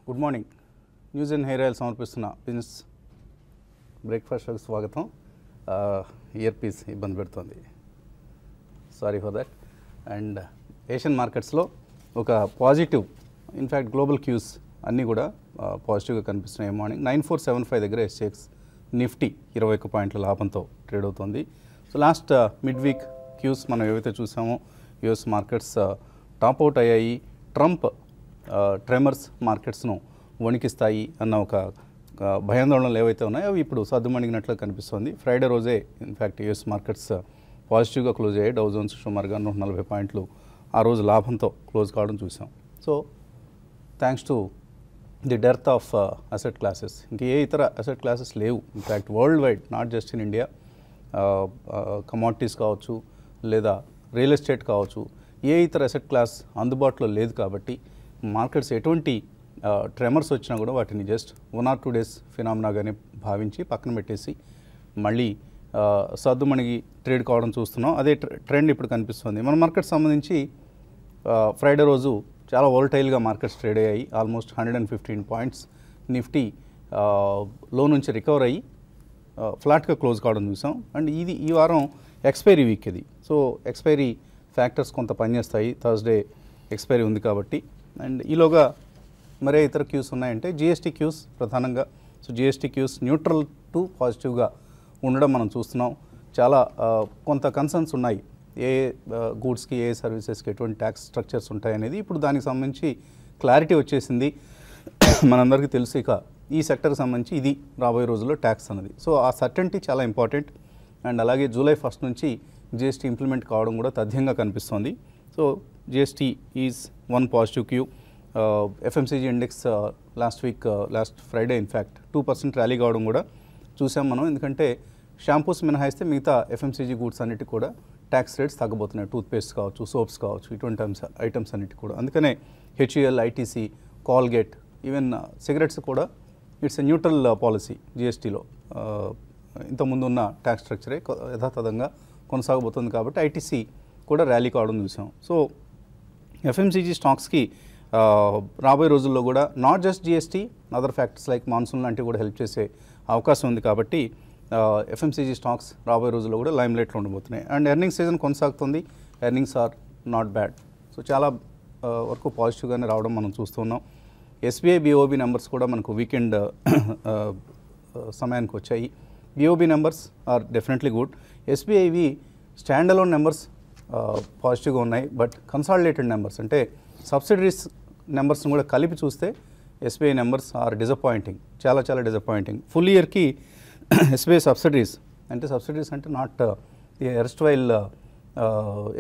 Good morning. News and hair oil సమర్పిస్తున్న business బ్రేక్ఫాస్ట్కి స్వాగతం. ఇయర్ పీస్ ఇబ్బంది పెడుతుంది, sorry for that. And Asian మార్కెట్స్లో ఒక పాజిటివ్, ఇన్ఫ్యాక్ట్ గ్లోబల్ క్యూస్ అన్నీ కూడా పాజిటివ్గా కనిపిస్తున్నాయి. మార్నింగ్ 9475 దగ్గర ఎస్జెక్స్ నిఫ్టీ 21 పాయింట్ల లాభంతో ట్రేడ్ అవుతుంది. So last mid week cues మనం ఏవైతే చూసామో యుఎస్ మార్కెట్స్ టాప్ అవుట్ అయ్యాయి. ట్రంప్ ట్రెమర్స్ మార్కెట్స్ను వణికిస్తాయి అన్న ఒక భయాందోళనలు ఏవైతే ఉన్నాయో అవి ఇప్పుడు సద్దుమణిగినట్లు కనిపిస్తుంది. ఫ్రైడే రోజే ఇన్ఫ్యాక్ట్ యుఎస్ మార్కెట్స్ పాజిటివ్గా క్లోజ్ అయ్యాయి. డౌ జోన్స్ సుమారుగా 140 పాయింట్లు ఆ రోజు లాభంతో క్లోజ్ కావడం చూసాం. So thanks to the dearth of asset classes, ఇంక ఏ ఇతర అసెట్ క్లాసెస్ లేవు in fact world wide, not just in India. Commodities కావచ్చు లేదా రియల్ ఎస్టేట్ కావచ్చు, ఏ ఇతర అసెట్ క్లాస్ అందుబాటులో లేదు. కాబట్టి మార్కెట్స్ ఎటువంటి ట్రెమర్స్ వచ్చినా కూడా వాటిని జస్ట్ 1 or 2 days ఫినామినాగానే భావించి పక్కన పెట్టేసి మళ్ళీ సద్దుమణిగి ట్రేడ్ కావడం చూస్తున్నాం. అదే ట్రెండ్ ఇప్పుడు కనిపిస్తుంది. మన మార్కెట్ సంబంధించి ఫ్రైడే రోజు చాలా వోల్టైల్గా మార్కెట్స్ ట్రేడ్ అయ్యాయి. Almost 115 points. నిఫ్టీ లో నుంచి రికవర్ అయ్యి ఫ్లాట్గా క్లోజ్ కావడం చూసాం. అండ్ ఇది ఈ వారం ఎక్స్పైరీ వీక్ ఇది. సో ఎక్స్పైరీ ఫ్యాక్టర్స్ కొంత పనిచేస్తాయి. థర్స్డే ఎక్స్పైరీ ఉంది కాబట్టి. అండ్ ఈలోగా మరే ఇతర క్యూస్ ఉన్నాయంటే జిఎస్టీ క్యూస్ ప్రధానంగా. So GST cues neutral to పాజిటివ్గా ఉండడం మనం చూస్తున్నాం. చాలా కొంత కన్సర్న్స్ ఉన్నాయి, ఏ గూడ్స్కి ఏ సర్వీసెస్కి ఎటువంటి ట్యాక్స్ స్ట్రక్చర్స్ ఉంటాయనేది. ఇప్పుడు దానికి సంబంధించి క్లారిటీ వచ్చేసింది. మనందరికీ తెలుసు ఇక ఈ సెక్టర్కి సంబంధించి ఇది రాబోయే రోజుల్లో ట్యాక్స్ అన్నది. సో ఆ సర్టెనిటీ చాలా ఇంపార్టెంట్. అండ్ అలాగే జూలై 1 నుంచి జిఎస్టీ ఇంప్లిమెంట్ కావడం కూడా తథ్యంగా కనిపిస్తోంది. So GST is one positive cue. FMCG index last Friday in fact 2% rally కావడం కూడా చూసాం మనం. ఎందుకంటే షాంపూస్ మినహాయిస్తే మిగతా ఎఫ్ఎంసీజీ గూడ్స్ అన్నిటికీ కూడా ట్యాక్స్ రేట్స్ తగ్గబోతున్నాయి. టూత్పేస్ట్ కావచ్చు, సోప్స్ కావచ్చు, ఇటువంటి ఐటమ్స్ అన్నిటికీ కూడా. అందుకనే HUL, ITC, Colgate, even cigarettes కూడా ఇట్స్ ఎ న్యూట్రల్ పాలసీ జిఎస్టీలో. ఇంతకుముందు ఉన్న ట్యాక్స్ స్ట్రక్చరే యథాతథంగా కొనసాగబోతుంది కాబట్టి ఐటీసీ కూడా ర్యాలీ కావడం చూసాం. సో ఎఫ్ఎంసీజీ స్టాక్స్కి రాబోయే రోజుల్లో కూడా not just GST, other factors like monsoon లాంటివి కూడా హెల్ప్ చేసే అవకాశం ఉంది. కాబట్టి ఎఫ్ఎంసీజీ స్టాక్స్ రాబోయే రోజుల్లో కూడా లైమ్ లైట్లో ఉండబోతున్నాయి. అండ్ ఎర్నింగ్స్ సీజన్ కొనసాగుతుంది. Earnings are not bad. So చాలా వరకు పాజిటివ్గానే రావడం మనం చూస్తున్నాం. ఎస్బీఐ బిఓబి నెంబర్స్ కూడా మనకు వీకెండ్ సమయానికి వచ్చాయి. BOB numbers are definitely good. ఎస్బీఐవి స్టాండ్ అలోన్ నెంబర్స్ పాజిటివ్గా ఉన్నాయి. బట్ కన్సాలిడేటెడ్ నెంబర్స్ అంటే సబ్సిడరీస్ నెంబర్స్ని కూడా కలిపి చూస్తే ఎస్బీఐ నెంబర్స్ ఆర్ డిసప్పాయింటింగ్, చాలా చాలా డిసప్పాయింటింగ్. ఫుల్ ఇయర్కి ఎస్బీఐ సబ్సిడరీస్ అంటే నాట్ ఎర్స్ట్వైల్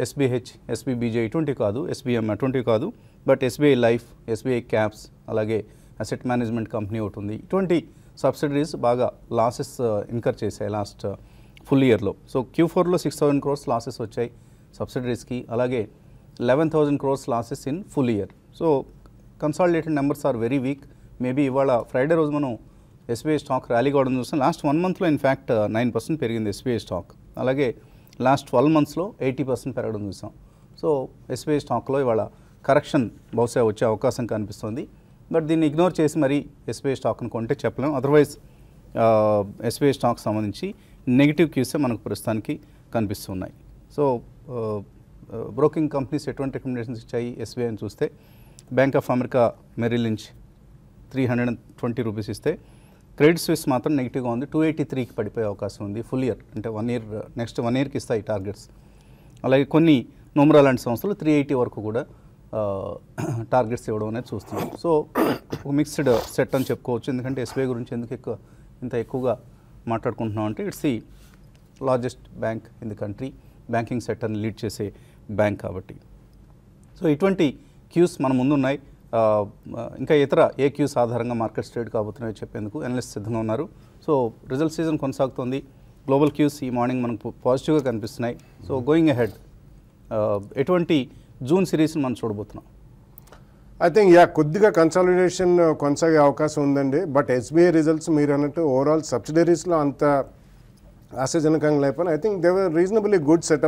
ఎస్బీహెచ్, ఎస్బీబీజే ఇటువంటివి కాదు, ఎస్బీఎం అటువంటివి కాదు. But SBI life, SBI caps, అలాగే అసెట్ మేనేజ్మెంట్ కంపెనీ ఒకటి ఉంది. ఇటువంటి సబ్సిడరీస్ బాగా లాసెస్ ఇన్కర్ చేశాయి లాస్ట్ ఫుల్ ఇయర్లో. సో Q4లో 6,000 crores లాసెస్ వచ్చాయి సబ్సిడరీస్కి. అలాగే 11,000 crores losses in full year. So consolidated numbers are very weak. Maybe ఇవాళ ఫ్రైడే రోజు మనం ఎస్బీఐ స్టాక్ ర్యాలీ కావడం చూస్తాం. లాస్ట్ 1 monthలో ఇన్ఫ్యాక్ట్ 9% పెరిగింది ఎస్బీఐ స్టాక్. అలాగే లాస్ట్ 12 monthsలో 80% పెరగడం చూసాం. సో ఎస్బీఐ స్టాక్లో ఇవాళ కరెక్షన్ బహుశా వచ్చే అవకాశం కనిపిస్తుంది. బట్ దీన్ని ఇగ్నోర్ చేసి మరీ ఎస్బీఐ స్టాక్ను కొంటే చెప్పలేం. అదర్వైజ్ ఎస్బీఐ స్టాక్ సంబంధించి నెగిటివ్ క్యూసే మనకు ప్రస్తుతానికి కనిపిస్తున్నాయి. సో బ్రోకింగ్ కంపెనీస్ ఎటువంటి రికమెండేషన్స్ ఇచ్చాయి ఎస్బీఐ అని చూస్తే, bank of America Merrill Lynch 320 rupees ఇస్తే, క్రెడిట్ స్విస్ మాత్రం నెగిటివ్గా ఉంది. 283కి పడిపోయే అవకాశం ఉంది ఫుల్ ఇయర్. అంటే 1 year, నెక్స్ట్ 1 yearకి ఇస్తాయి టార్గెట్స్. అలాగే కొన్ని నోమ్రా లాంటి సంస్థలు 380 వరకు కూడా టార్గెట్స్ ఇవ్వడం అనేది చూస్తున్నాం. సో మిక్స్డ్ సెట్ అని చెప్పుకోవచ్చు. ఎందుకంటే ఎస్బీఐ గురించి ఎందుకు ఇంత ఎక్కువగా మాట్లాడుకుంటున్నాం అంటే it's the largest bank in the country, banking సెక్టర్ని లీడ్ చేసే బ్యాంక్ కాబట్టి. సో ఇటువంటి క్యూస్ మన ముందున్నాయి. ఇంకా ఇతర ఏ క్యూస్ ఆధారంగా మార్కెట్స్ ట్రేడ్ కాబోతున్నాయో చెప్పేందుకు అనలిస్ట్ సిద్ధంగా ఉన్నారు. సో రిజల్ట్ సీజన్ కొనసాగుతుంది. గ్లోబల్ క్యూస్ ఈ మార్నింగ్ మనకు పాజిటివ్గా కనిపిస్తున్నాయి. సో గోయింగ్ అహెడ్ ఎటువంటి జూన్ సిరీస్ని మనం చూడబోతున్నాం. ఐ థింక్ కొద్దిగా కన్సాలిడేషన్ కొనసాగే అవకాశం ఉందండి. బట్ ఎస్బీఐ రిజల్ట్స్ మీరు అన్నట్టు ఓవరాల్ సబ్సిడరీస్లో అంత ఆశాజనకంగా లేకపోయినా I think they were reasonably good setup.